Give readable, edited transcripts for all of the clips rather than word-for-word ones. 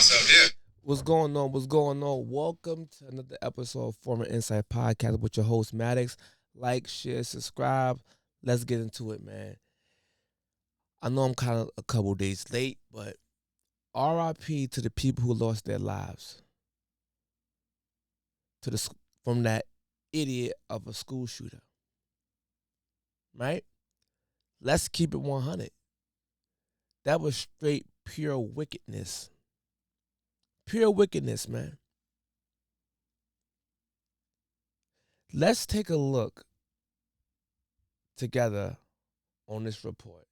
myself, yeah. What's going on? What's going on? Welcome to another episode of Former Insight Podcast with your host, Maddox. Like, share, subscribe. Let's get into it, man. I know I'm kind of a couple days late, but RIP to the people who lost their lives from that idiot of a school shooter. Right? Let's keep it 100. That was straight pure wickedness. Pure wickedness, man. Let's take a look together on this report.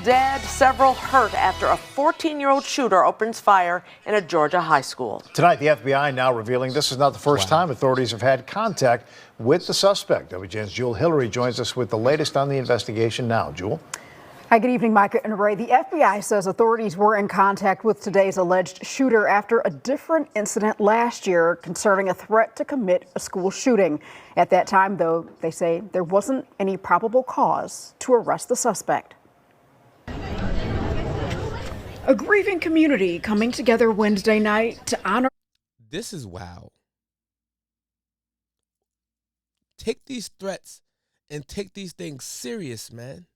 Dead, several hurt after a 14-year-old shooter opens fire in a Georgia high school. Tonight, the FBI now revealing this is not the first time authorities have had contact with the suspect. WGN's Jewel Hillary joins us with the latest on the investigation now. Jewel? Hi, good evening, Micah and Ray. The FBI says authorities were in contact with today's alleged shooter after a different incident last year concerning a threat to commit a school shooting. At that time, though, they say there wasn't any probable cause to arrest the suspect. A grieving community coming together Wednesday night to honor. This is wow. Take these threats and take these things serious, man.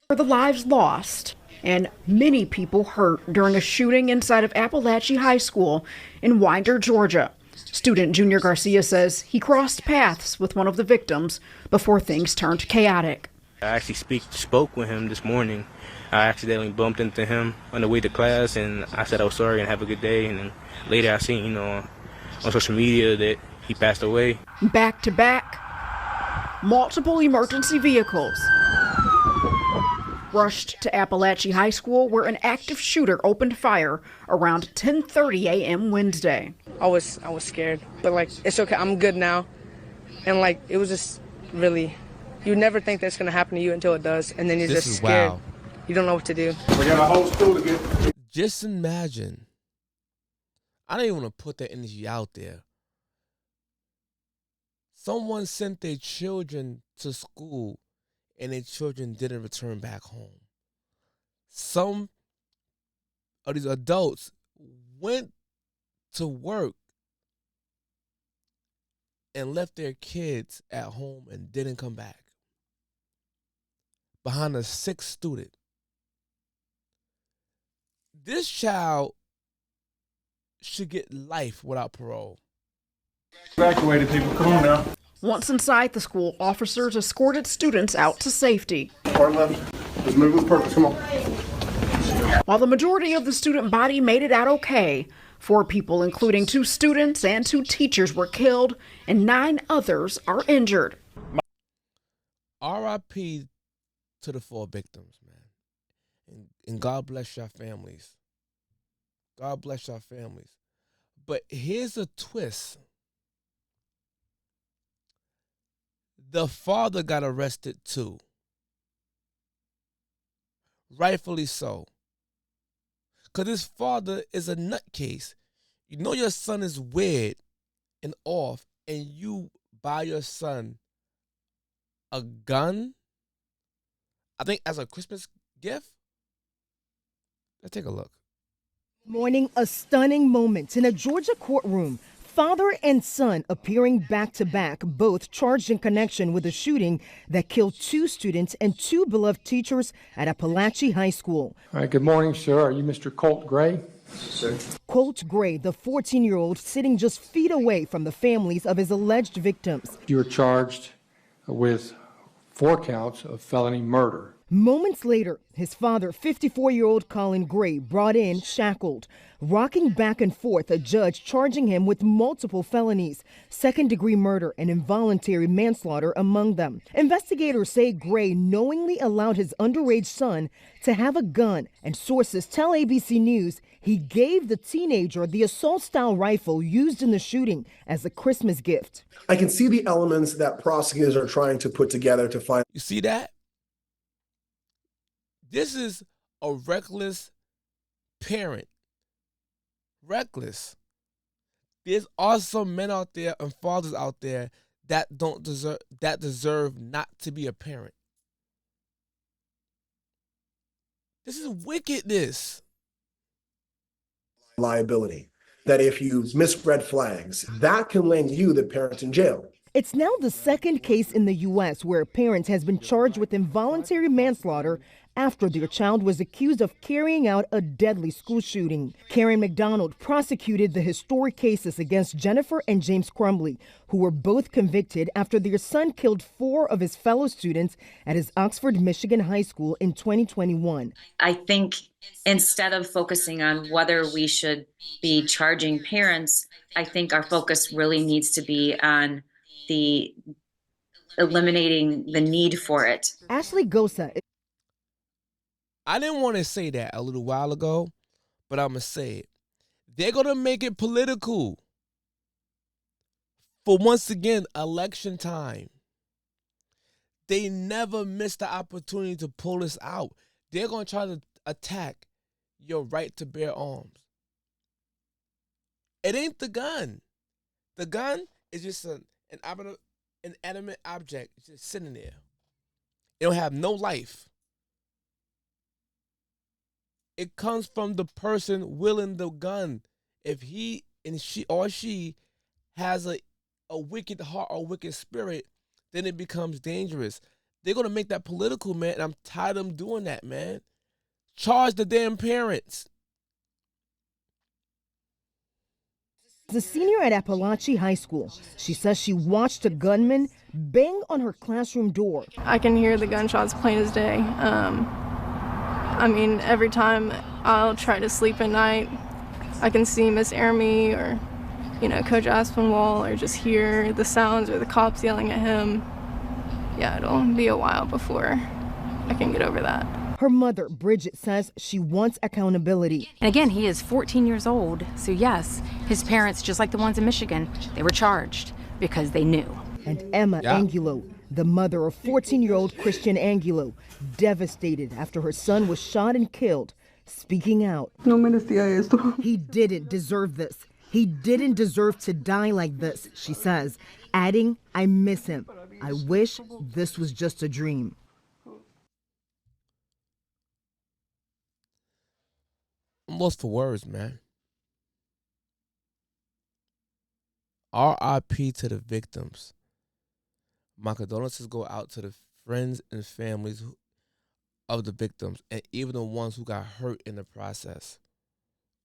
For the lives lost and many people hurt during a shooting inside of Appalachia High School in Winder, Georgia. Student Junior Garcia says he crossed paths with one of the victims before things turned chaotic. I actually spoke with him this morning. I accidentally bumped into him on the way to class, and I said I was sorry and have a good day. And then later I seen, on social media that he passed away. Back to back, multiple emergency vehicles rushed to Appalachia High School, where an active shooter opened fire around 10:30 a.m. Wednesday. I was scared, but it's okay. I'm good now, and it was just really, you never think that's gonna happen to you until it does, and then you're just scared. Wow. You don't know what to do. We got a whole school to get. Just imagine. I don't even want to put that energy out there. Someone sent their children to school and their children didn't return back home. Some of these adults went to work and left their kids at home and didn't come back. Behind a sick student. This child should get life without parole. Evacuated people, come on now. Once inside the school, officers escorted students out to safety. Part left. Let's move with purpose, come on. While the majority of the student body made it out okay, 4 people, including 2 students and 2 teachers, were killed and 9 others are injured. RIP to the 4 victims, man. And God bless your families. God bless your families. But here's a twist. The father got arrested too. Rightfully so. Because his father is a nutcase. You know your son is weird and off, and you buy your son a gun, I think as a Christmas gift. Let's take a look. Morning, a stunning moment in a Georgia courtroom. Father and son appearing back to back, both charged in connection with a shooting that killed 2 students and 2 beloved teachers at Appalachia High School. All right, good morning, sir. Are you Mr. Colt Gray? Sir. Colt Gray, the 14-year-old, sitting just feet away from the families of his alleged victims. You are charged with 4 counts of felony murder. Moments later, his father, 54-year-old Colin Gray, brought in shackled, rocking back and forth, a judge charging him with multiple felonies, second-degree murder and involuntary manslaughter among them. Investigators say Gray knowingly allowed his underage son to have a gun, and sources tell ABC News he gave the teenager the assault-style rifle used in the shooting as a Christmas gift. I can see the elements that prosecutors are trying to put together to find. You see that? This is a reckless parent. Reckless. There's also men out there and fathers out there that deserve not to be a parent. This is wickedness. Liability. That if you miss red flags, that can land you, the parent, in jail. It's now the second case in the U.S. where a parent has been charged with involuntary manslaughter after their child was accused of carrying out a deadly school shooting. Karen McDonald prosecuted the historic cases against Jennifer and James Crumbley, who were both convicted after their son killed 4 of his fellow students at his Oxford, Michigan high school in 2021. I think instead of focusing on whether we should be charging parents, I think our focus really needs to be on the eliminating the need for it. Ashley Gosa. I didn't want to say that a little while ago, but I'm going to say it. They're going to make it political for, once again, election time. They never miss the opportunity to pull this out. They're going to try to attack your right to bear arms. It ain't the gun. The gun is just an inanimate object. It's just sitting there. It don't have no life. It comes from the person wielding the gun. If he and she or she has a wicked heart or wicked spirit, then it becomes dangerous. They're going to make that political, man, and I'm tired of them doing that, man. Charge the damn parents. The senior at Appalachia High School, she says she watched a gunman bang on her classroom door. I can hear the gunshots plain as day. I mean, every time I'll try to sleep at night, I can see Miss Army or, Coach Aspinwall, or just hear the sounds or the cops yelling at him. Yeah, it'll be a while before I can get over that. Her mother, Bridget, says she wants accountability. And again, he is 14 years old, so yes, his parents, just like the ones in Michigan, they were charged because they knew. And Emma Angulo, the mother of 14-year-old Christian Angulo, devastated after her son was shot and killed, speaking out. No merecía esto. He didn't deserve this. He didn't deserve to die like this, she says, adding, I miss him. I wish this was just a dream. I'm lost for words, man. R.I.P. to the victims. My condolences go out to the friends and families of the victims, and even the ones who got hurt in the process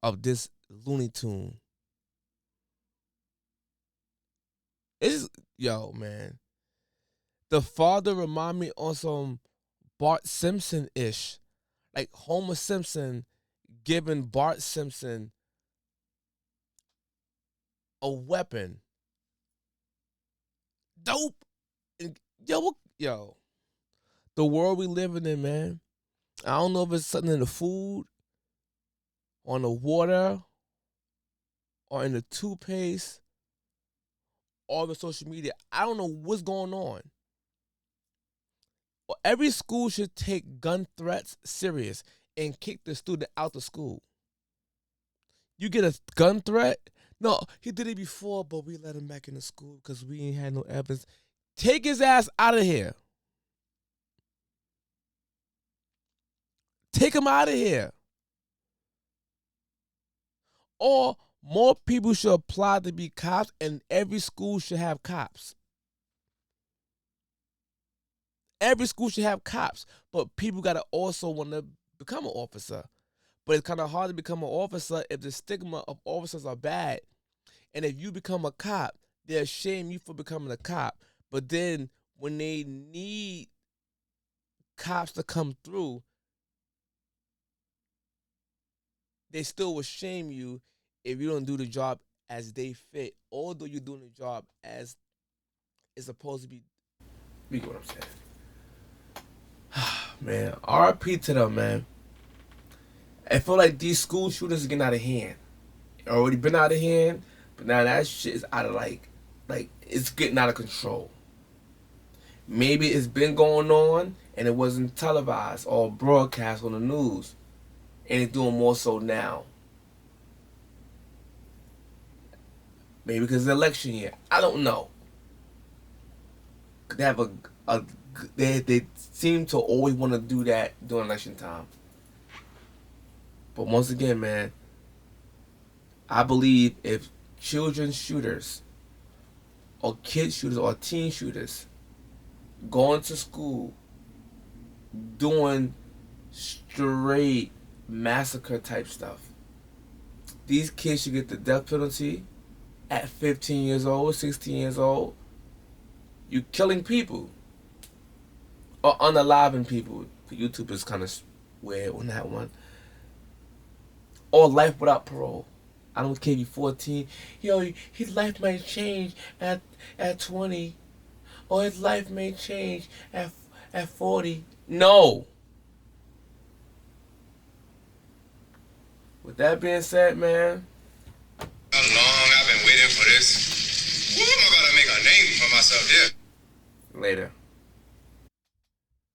of this Looney Tune. Yo, man. The father remind me on some Bart Simpson-ish. Like Homer Simpson giving Bart Simpson a weapon. Dope. Yo. The world we living in, man. I don't know if it's something in the food, on the water, or in the toothpaste, or the social media. I don't know what's going on. Every school should take gun threats serious and kick the student out of school. You get a gun threat? No, he did it before, but we let him back into school because we ain't had no evidence. Take his ass out of here. Take him out of here. Or more people should apply to be cops, and every school should have cops. Every school should have cops, but people got to also want to become an officer. But it's kind of hard to become an officer if the stigma of officers are bad. And if you become a cop, they'll shame you for becoming a cop. But then when they need cops to come through, they still will shame you if you don't do the job as they fit, although you're doing the job as it's supposed to be. You get what I'm saying? Man, RIP to them, man. I feel like these school shootings are getting out of hand. It already been out of hand, but now that shit is out of like it's getting out of control. Maybe it's been going on and it wasn't televised or broadcast on the news, and it's doing more so now. Maybe because it's election year. I don't know. They have they seem to always want to do that during election time. But once again, man, I believe if children shooters or kid shooters or teen shooters going to school doing straight massacre type stuff, these kids should get the death penalty at 15 years old, 16 years old. You killing people or unaliving people. YouTube is kind of weird on that one. Or life without parole. I don't care if you're 14. Yo, his life might change at 20. Or his life may change at 40. No. With that being said, man. How long I've been waiting for this. Woo, am I gonna make a name for myself there? Later.